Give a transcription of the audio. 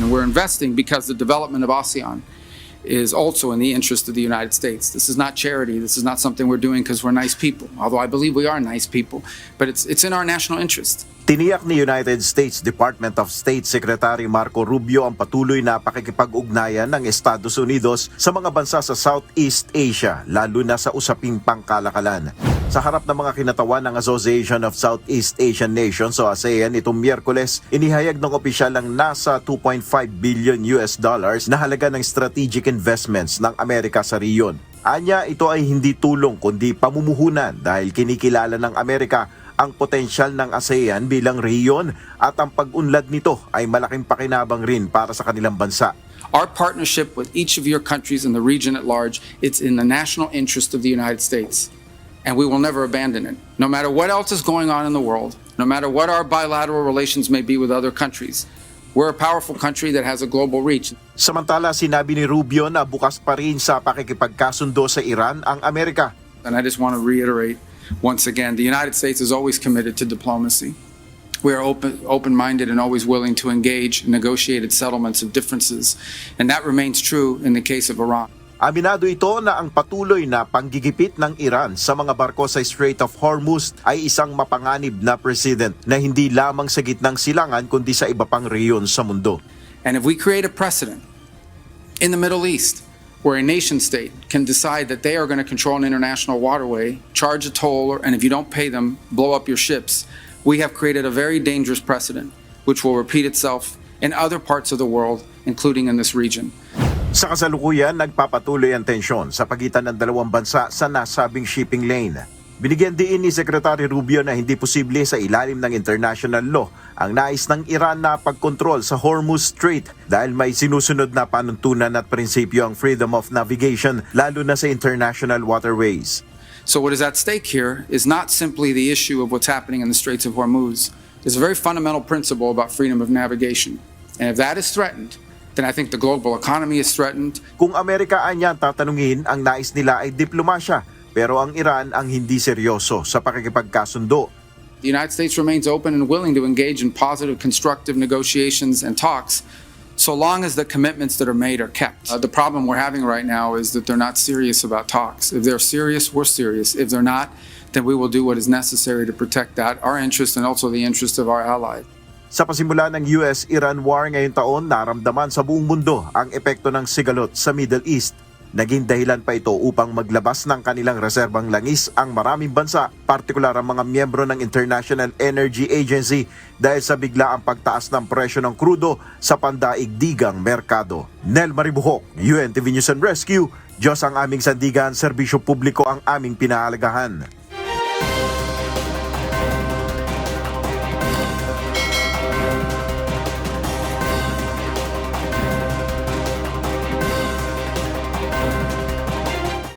And we're investing because the development of ASEAN is also in the interest of the United States. This is not charity. This is not something we're doing because we're nice people, although I believe we are nice people, but it's in our national interest. Tiniyak ni United States Department of State Secretary Marco Rubio ang patuloy na pakikipag-ugnayan ng Estados Unidos sa mga bansa sa Southeast Asia, lalo na sa usaping pangkalakalan. Sa harap ng mga kinatawan ng Association of Southeast Asian Nations o ASEAN itong Miyerkules, inihayag ng opisyal ang nasa 2.5 billion US dollars na halaga ng strategic investments ng Amerika sa riyon. Anya, ito ay hindi tulong kundi pamumuhunan dahil kinikilala ng Amerika ang potensyal ng ASEAN bilang rehiyon at ang pag-unlad nito ay malaking pakinabang rin para sa kanilang bansa. Our partnership with each of your countries in the region at large, it's in the national interest of the United States. And we will never abandon it. No matter what else is going on in the world, no matter what our bilateral relations may be with other countries, we're a powerful country that has a global reach. Samantala, sinabi ni Rubio na bukas pa rin sa pakikipagkasundo sa Iran ang Amerika. And I just want to reiterate once again, the United States is always committed to diplomacy. We are open-minded and always willing to engage in negotiated settlements of differences. And that remains true in the case of Iran. Aminado ito na ang patuloy na panggigipit ng Iran sa mga barko sa Strait of Hormuz ay isang mapanganib na president na hindi lamang sa gitnang silangan kundi sa iba pang rehiyon sa mundo. And if we create a precedent in the Middle East where a nation state can decide that they are going to control an international waterway, charge a toll, and if you don't pay them, blow up your ships, we have created a very dangerous precedent which will repeat itself in other parts of the world, including in this region. Sa kasalukuyan, nagpapatuloy ang tensyon sa pagitan ng dalawang bansa sa nasabing shipping lane. Binigyan din ni Secretary Rubio na hindi posible sa ilalim ng international law ang nais ng Iran na pagkontrol sa Hormuz Strait dahil may sinusunod na panuntunan at prinsipyo ang freedom of navigation lalo na sa international waterways. So what is at stake here is not simply the issue of what's happening in the Straits of Hormuz. There's a very fundamental principle about freedom of navigation. And if that is threatened, then I think the global economy is threatened. Kung Amerika anya tatanungin, ang nais nila ay diplomasya. Pero ang Iran ang hindi seryoso sa pakikipagkasundo. The United States remains open and willing to engage in positive, constructive negotiations and talks so long as the commitments that are made are kept. The problem we're having right now is that they're not serious about talks. If they're serious, we're serious. If they're not, then we will do what is necessary to protect that, our interest and also the interest of our allies. Sa pasimula ng US-Iran war ngayong taon, naramdaman sa buong mundo ang epekto ng sigalot sa Middle East. Naging dahilan pa ito upang maglabas ng kanilang reserbang langis ang maraming bansa, partikular ang mga miyembro ng International Energy Agency dahil sa biglaang pagtaas ng presyo ng krudo sa pandaigdigang merkado. Nel Maribuhok, UNTV News and Rescue, Diyos ang aming sandigan, serbisyo publiko ang aming pinahalagahan.